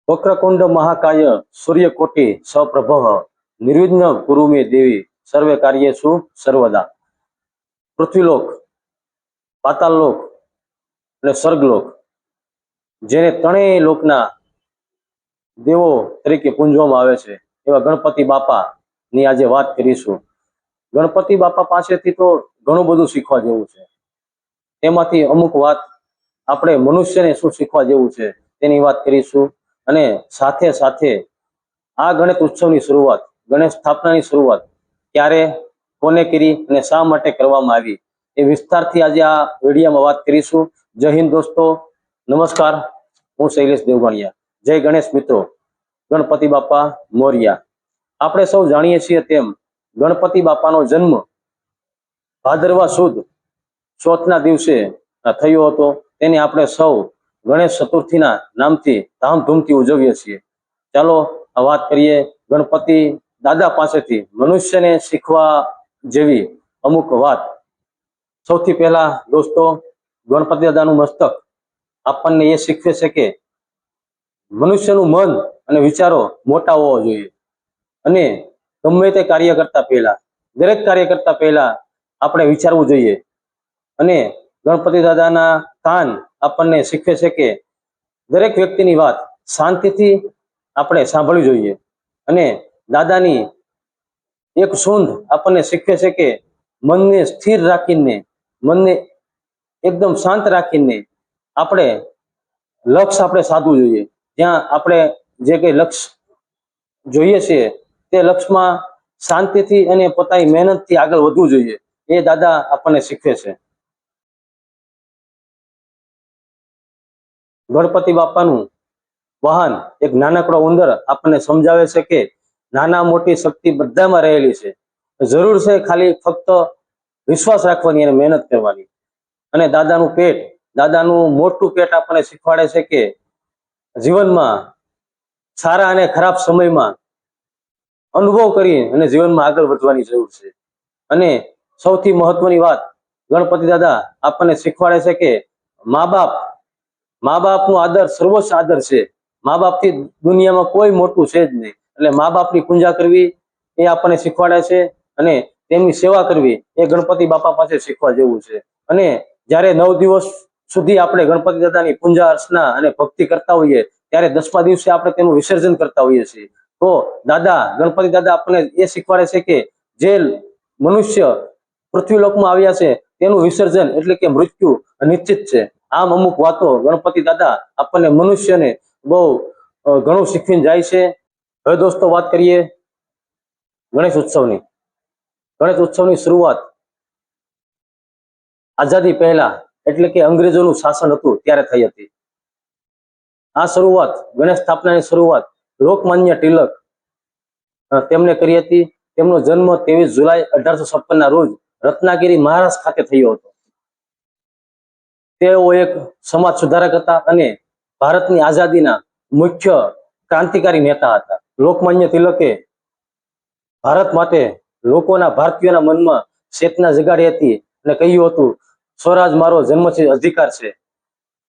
વક્રકુંડ મહાકાય સૂર્યકોટિ સપ્રભઃ નિર્વિઘ્ન કુરુ મે દેવી સર્વે કાર્યેષુ સર્વદા. પૃથ્વીલોક, પાતાળલોક અને સ્વર્ગલોક, જેને ત્રણેય લોકના દેવો તરીકે પૂંજવામાં આવે છે એવા ગણપતિ બાપાની આજે વાત કરીશું. ગણપતિ બાપા પાસેથી તો ઘણું બધું શીખવા જેવું છે. તેમાંથી અમુક વાત આપણે મનુષ્યને શું શીખવા જેવું છે તેની વાત કરીશું. અને સાથે સાથે આ ગણેશ ઉત્સવની શરૂઆત, ગણેશ સ્થાપનાની શરૂઆત ક્યારે, કોને કરી અને શા માટે કરવામાં આવી એ વિસ્તારથી આજે આ વિડીયોમાં વાત કરીશું. જય હિન્દ દોસ્તો, નમસ્કાર. હું શૈલેષ દેવગણિયા. જય ગણેશ મિત્રો, ગણપતિ બાપા મોર્યા. આપણે સૌ જાણીએ છીએ તેમ ગણપતિ બાપાનો જન્મ ભાદરવા સુદ ચોથના દિવસે થયો હતો. તેને આપણે સૌ ગણેશ ચતુર્થીના નામથી ધામધૂમથી ઉજવીએ છીએ. ચાલો વાત કરીએ ગણપતિ દાદા પાસેથી મનુષ્યને શીખવા જેવી અમુક વાત. સૌથી પહેલા દોસ્તો, ગણપતિ દાદાનું મસ્તક આપણને એ શીખવે છે કે મનુષ્યનું મન અને વિચારો મોટા હોવા જોઈએ. અને ગમે તે કાર્ય કરતા પહેલા, દરેક કાર્ય કરતા પહેલા આપણે વિચારવું જોઈએ. અને ગણપતિ દાદાના કાન આપણને શીખવે છે કે દરેક વ્યક્તિની વાત શાંતિથી આપણે સાંભળવી જોઈએ. અને દાદાની એક સૂંઢ આપણને શીખવે છે કે મનને સ્થિર રાખીને, મનને એકદમ શાંત રાખીને આપણે લક્ષ્ય સાધવું જોઈએ. જ્યાં આપણે જે કંઈ લક્ષ્ય જોઈએ છે તે લક્ષ્યમાં શાંતિથી અને પોતાની મહેનતથી આગળ વધવું જોઈએ. એ દાદા આપણને શીખવે છે. ગણપતિ બાપાનું વાહન એક નાનકડો ઉંદર આપણને સમજાવે છે કે નાના મોટી શક્તિ બધામાં રહેલી છે. જરૂર છે ખાલી ફક્ત વિશ્વાસ રાખવાની અને મહેનત કરવાની. અને દાદાનું પેટ, દાદાનું મોટું પેટ આપણને શીખવાડે છે કે જીવનમાં સારા અને ખરાબ સમયમાં અનુભવ કરી અને જીવનમાં આગળ વધવાની જરૂર છે. અને સૌથી મહત્વની વાત, ગણપતિ દાદા આપણને શીખવાડે છે કે મા બાપનો આદર સર્વોચ્ચ આદર છે. મા બાપથી દુનિયામાં કોઈ મોટું છે જ નહીં. એટલે મા બાપની પૂજા કરવી એ આપણને શીખવાડે છે. અને તેમની સેવા કરવી એ ગણપતિ બાપા પાસે શીખવા જેવું છે. અને જ્યારે 9 દિવસ સુધી આપણે ગણપતિ દાદાની પૂજા અર્ચના અને ભક્તિ કરતા હોઈએ ત્યારે 10મા દિવસે આપણે તેનું વિસર્જન કરતા હોઈએ છીએ. તો ગણપતિ દાદા આપણને એ શીખવાડે છે કે જે મનુષ્ય પૃથ્વીલોકમાં આવ્યા છે તેનું વિસર્જન એટલે કે મૃત્યુ નિશ્ચિત છે. આમ અમુક વાતો ગણપતિ દાદા આપણને મનુષ્યને બહુ ઘણું શીખવીને જાય છે. હવે દોસ્તો વાત કરીએ ગણેશ ઉત્સવની. ગણેશ ઉત્સવની શરૂઆત આઝાદી પહેલા એટલે કે અંગ્રેજોનું શાસન હતું ત્યારે થઈ હતી. આ શરૂઆત, ગણેશ સ્થાપનાની શરૂઆત લોકમાન્ય તિલક તેમને કરી હતી. તેમનો જન્મ 23 જુલાઈ 1856 ના રોજ રત્નાગીરી મહારાષ્ટ્ર ખાતે થયો હતો. તેઓ એક સમાજ સુધારક હતા અને ભારતની આઝાદીના મુખ્ય ક્રાંતિકારી નેતા હતા. લોકમાન્ય તિલકે ભારત માટે ભારતીયોના મનમાં ચેતના જગાડી હતી અને કહ્યું હતું સ્વરાજ મારો જન્મસિદ્ધ અધિકાર છે.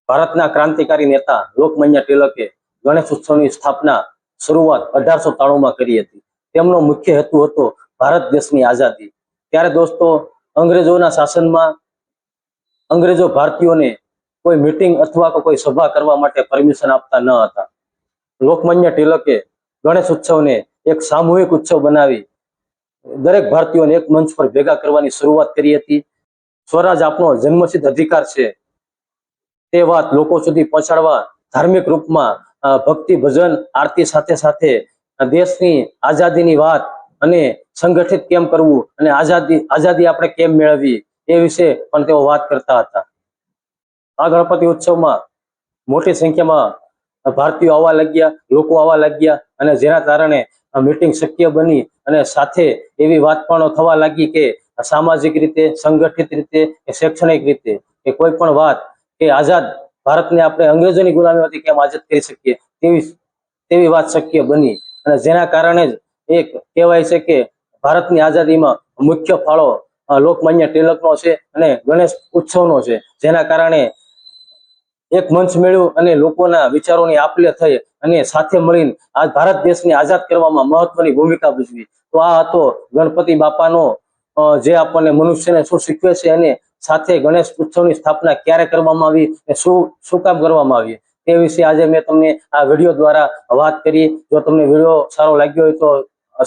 ભારતના ક્રાંતિકારી નેતા લોકમાન્ય તિલકે ગણેશ ઉત્સવની સ્થાપના શરૂઆત 1893માં કરી હતી. તેમનો મુખ્ય હેતુ હતો ભારત દેશની આઝાદી. ત્યારે દોસ્તો અંગ્રેજોના શાસનમાં અંગ્રેજો ભારતીયોને કોઈ મીટિંગ અથવા કોઈ સભા કરવા માટે પરમિશન આપતા ન હતા. લોકમાન્ય તિલકે ગણેશ ઉત્સવને એક સામૂહિક ઉત્સવ બનાવી દરેક ભારતીયોને એક મંચ પર ભેગા કરવાની શરૂઆત કરી હતી. સ્વરાજ આપનો જન્મસિદ્ધ અધિકાર છે તે વાત લોકો સુધી પહોંચાડવા ધાર્મિક રૂપમાં ભક્તિ, ભજન, આરતી સાથે સાથે દેશની આઝાદીની વાત અને સંગઠિત કેમ કરવું અને આઝાદી આપણે કેમ મેળવવી એ વિશે પણ તેઓ વાત કરતા હતા. આ ગણપતિ ઉત્સવમાં મોટી સંખ્યામાં ભારતીયો આવવા લાગ્યા, લોકો આવવા લાગ્યા અને જેના કારણે મીટિંગ શક્ય બની. અને સાથે એવી વાત પણ થવા લાગી કે સામાજિક રીતે, સંગઠિત રીતે, શૈક્ષણિક રીતે કે કોઈ પણ વાત કે આઝાદ ભારતને આપણે અંગ્રેજોની ગુલામીમાંથી કેમ આઝાદ કરી શકીએ તેવી વાત શક્ય બની. અને જેના કારણે જ એક કહેવાય છે કે ભારતની આઝાદીમાં મુખ્ય ફાળો લોકમાન્ય તિલકનો છે અને ગણેશ ઉત્સવનો છે. જેના કારણે એક મંચ મેળવ્યું અને લોકોના વિચારોની આપ-લે થઈ અને સાથે મળીને આ ભારત દેશને આઝાદ કરવામાં મહત્વની ભૂમિકા ભજવી. તો આ હતો ગણપતિ બાપાનો જે આપણને મનુષ્યને શું શીખવે છે અને સાથે ગણેશ ઉત્સવની સ્થાપના ક્યારે કરવામાં આવી અને શું કામ કરવામાં આવી તે વિશે આજે મેં તમને આ વિડીયો દ્વારા વાત કરી. જો તમને વિડીયો સારો લાગ્યો હોય તો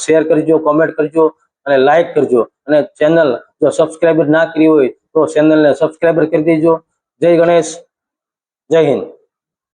શેર કરજો, કોમેન્ટ કરજો અને લાઈક કરજો અને ચેનલ જો સબસ્ક્રાઈબર ના કરી હોય તો ચેનલને સબસ્ક્રાઈબર કરી દેજો. જય ગણેશ, જય હિન્દ.